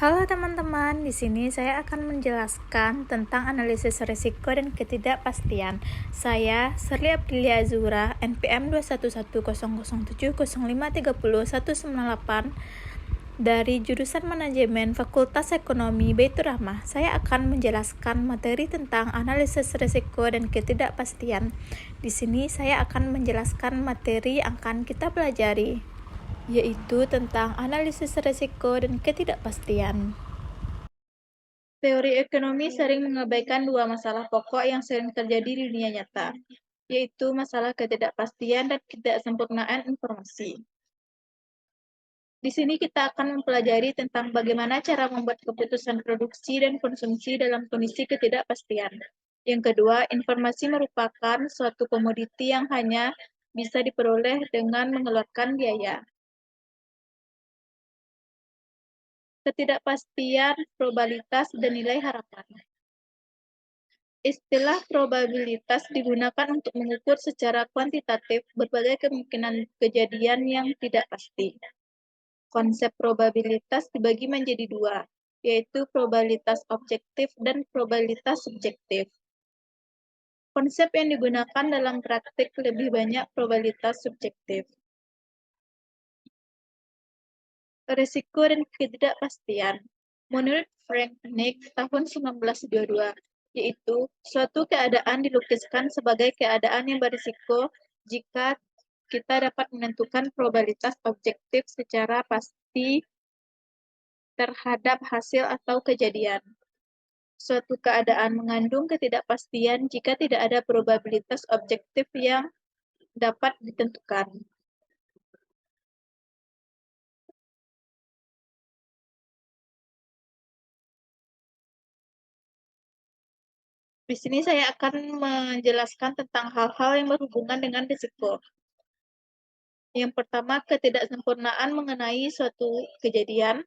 Halo teman-teman, di sini saya akan menjelaskan tentang analisis risiko dan ketidakpastian. Saya, Serli Aprilia Azura, NPM 211007005301998 dari jurusan Manajemen Fakultas Ekonomi Baitur Rahmah. Saya akan menjelaskan materi tentang analisis risiko dan ketidakpastian. Di sini saya akan menjelaskan materi yang akan kita pelajari, yaitu tentang analisis risiko dan ketidakpastian. Teori ekonomi sering mengabaikan dua masalah pokok yang sering terjadi di dunia nyata, yaitu masalah ketidakpastian dan ketidaksempurnaan informasi. Di sini kita akan mempelajari tentang bagaimana cara membuat keputusan produksi dan konsumsi dalam kondisi ketidakpastian. Yang kedua, informasi merupakan suatu komoditi yang hanya bisa diperoleh dengan mengeluarkan biaya. Ketidakpastian, probabilitas, dan nilai harapan. Istilah probabilitas digunakan untuk mengukur secara kuantitatif berbagai kemungkinan kejadian yang tidak pasti. Konsep probabilitas dibagi menjadi dua, yaitu probabilitas objektif dan probabilitas subjektif. Konsep yang digunakan dalam praktik lebih banyak probabilitas subjektif. Risiko dan ketidakpastian. Menurut Frank Nick tahun 1922, yaitu suatu keadaan dilukiskan sebagai keadaan yang berisiko jika kita dapat menentukan probabilitas objektif secara pasti terhadap hasil atau kejadian. Suatu keadaan mengandung ketidakpastian jika tidak ada probabilitas objektif yang dapat ditentukan. Di sini saya akan menjelaskan tentang hal-hal yang berhubungan dengan risiko. Yang pertama, ketidaksempurnaan mengenai suatu kejadian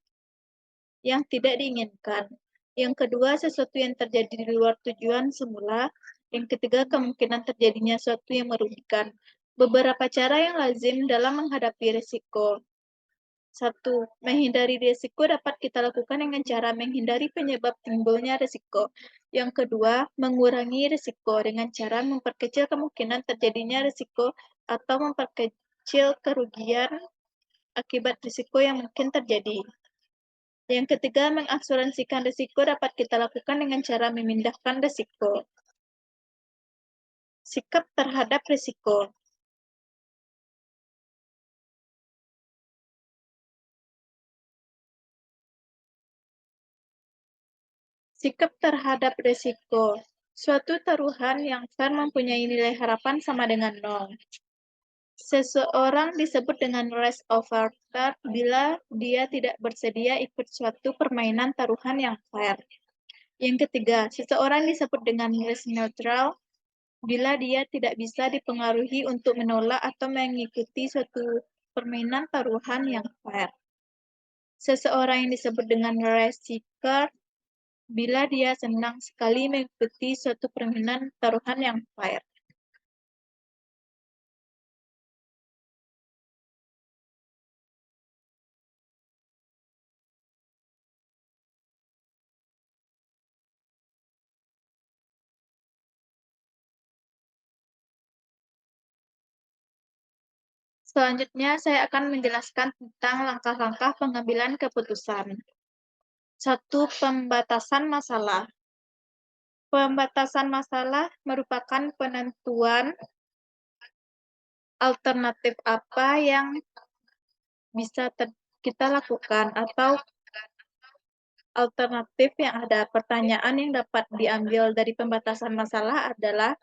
yang tidak diinginkan. Yang kedua, sesuatu yang terjadi di luar tujuan semula. Yang ketiga, kemungkinan terjadinya sesuatu yang merugikan. Beberapa cara yang lazim dalam menghadapi risiko. 1. Menghindari risiko dapat kita lakukan dengan cara menghindari penyebab timbulnya risiko. Yang kedua, mengurangi risiko dengan cara memperkecil kemungkinan terjadinya risiko atau memperkecil kerugian akibat risiko yang mungkin terjadi. Yang ketiga, mengasuransikan risiko dapat kita lakukan dengan cara memindahkan risiko. Sikap terhadap risiko. Sikap terhadap risiko. Suatu taruhan yang fair mempunyai nilai harapan sama dengan 0. Seseorang disebut dengan risk averter bila dia tidak bersedia ikut suatu permainan taruhan yang fair. Yang ketiga, seseorang disebut dengan risk neutral bila dia tidak bisa dipengaruhi untuk menolak atau mengikuti suatu permainan taruhan yang fair. Seseorang yang disebut dengan risk seeker bila dia senang sekali mengikuti suatu permainan taruhan yang fair. Selanjutnya, saya akan menjelaskan tentang langkah-langkah pengambilan keputusan. 1. Pembatasan masalah. Pembatasan masalah merupakan penentuan alternatif apa yang bisa kita lakukan atau alternatif yang ada. Pertanyaan yang dapat diambil dari pembatasan masalah adalah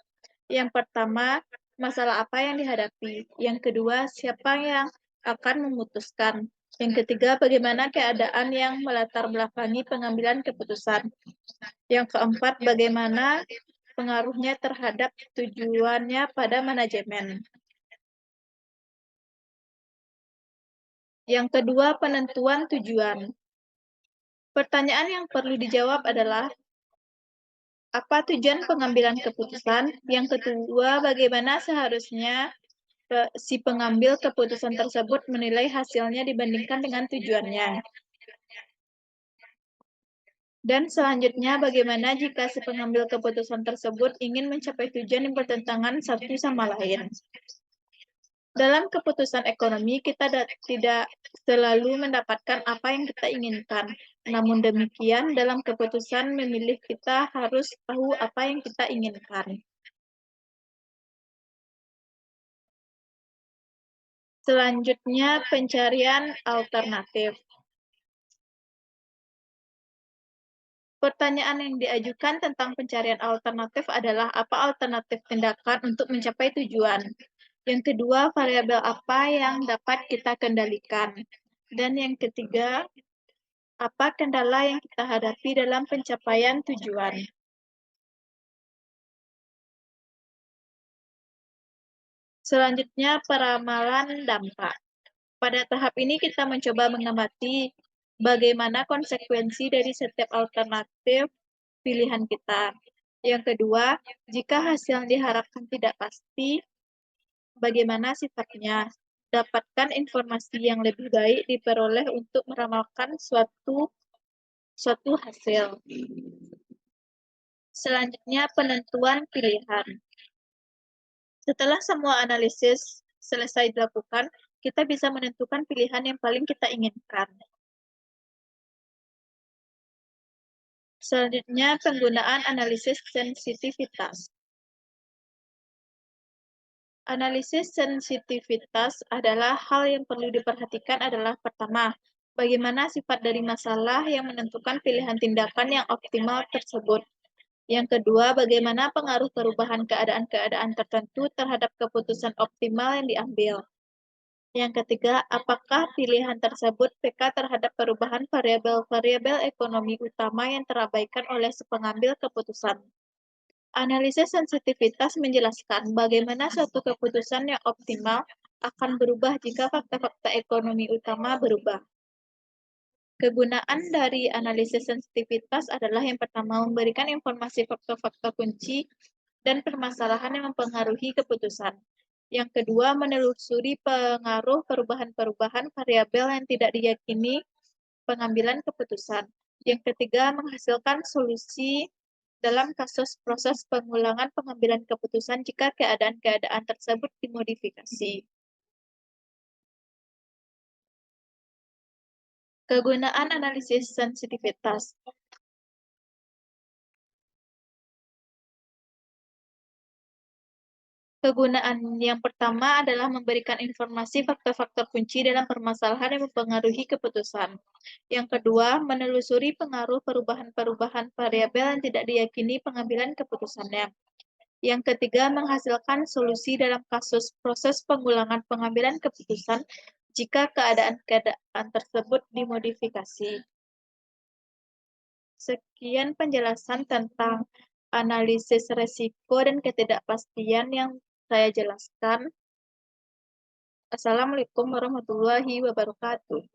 yang pertama, masalah apa yang dihadapi. Yang kedua, siapa yang akan memutuskan. Yang ketiga, bagaimana keadaan yang melatar belakangi pengambilan keputusan. Yang keempat, bagaimana pengaruhnya terhadap tujuannya pada manajemen. Yang kedua, penentuan tujuan. Pertanyaan yang perlu dijawab adalah, apa tujuan pengambilan keputusan? Yang kedua, bagaimana seharusnya si pengambil keputusan tersebut menilai hasilnya dibandingkan dengan tujuannya. Dan selanjutnya, bagaimana jika si pengambil keputusan tersebut ingin mencapai tujuan yang bertentangan satu sama lain? Dalam keputusan ekonomi, kita tidak selalu mendapatkan apa yang kita inginkan. Namun demikian, dalam keputusan memilih, kita harus tahu apa yang kita inginkan. Selanjutnya, pencarian alternatif. Pertanyaan yang diajukan tentang pencarian alternatif adalah apa alternatif tindakan untuk mencapai tujuan. Yang kedua, variabel apa yang dapat kita kendalikan. Dan yang ketiga, apa kendala yang kita hadapi dalam pencapaian tujuan. Selanjutnya, peramalan dampak. Pada tahap ini kita mencoba mengamati bagaimana konsekuensi dari setiap alternatif pilihan kita. Yang kedua, jika hasil yang diharapkan tidak pasti, bagaimana sifatnya? Dapatkan informasi yang lebih baik diperoleh untuk meramalkan suatu hasil. Selanjutnya, penentuan pilihan. Setelah semua analisis selesai dilakukan, kita bisa menentukan pilihan yang paling kita inginkan. Selanjutnya, penggunaan analisis sensitivitas. Analisis sensitivitas adalah hal yang perlu diperhatikan adalah pertama, bagaimana sifat dari masalah yang menentukan pilihan tindakan yang optimal tersebut. Yang kedua, bagaimana pengaruh perubahan keadaan-keadaan tertentu terhadap keputusan optimal yang diambil. Yang ketiga, apakah pilihan tersebut peka terhadap perubahan variabel-variabel ekonomi utama yang terabaikan oleh si pengambil keputusan. Analisis sensitivitas menjelaskan bagaimana suatu keputusan yang optimal akan berubah jika fakta-fakta ekonomi utama berubah. Kegunaan dari analisis sensitivitas adalah yang pertama, memberikan informasi fakta-fakta kunci dan permasalahan yang mempengaruhi keputusan. Yang kedua, menelusuri pengaruh perubahan-perubahan variabel yang tidak diyakini pengambilan keputusan. Yang ketiga, menghasilkan solusi dalam kasus proses pengulangan pengambilan keputusan jika keadaan-keadaan tersebut dimodifikasi. Kegunaan analisis sensitivitas. Kegunaan yang pertama adalah memberikan informasi faktor-faktor kunci dalam permasalahan yang mempengaruhi keputusan. Yang kedua, menelusuri pengaruh perubahan-perubahan variabel yang tidak diyakini pengambilan keputusannya. Yang ketiga, menghasilkan solusi dalam kasus proses pengulangan pengambilan keputusan jika keadaan-keadaan tersebut dimodifikasi. Sekian penjelasan tentang analisis resiko dan ketidakpastian yang saya jelaskan. Assalamualaikum warahmatullahi wabarakatuh.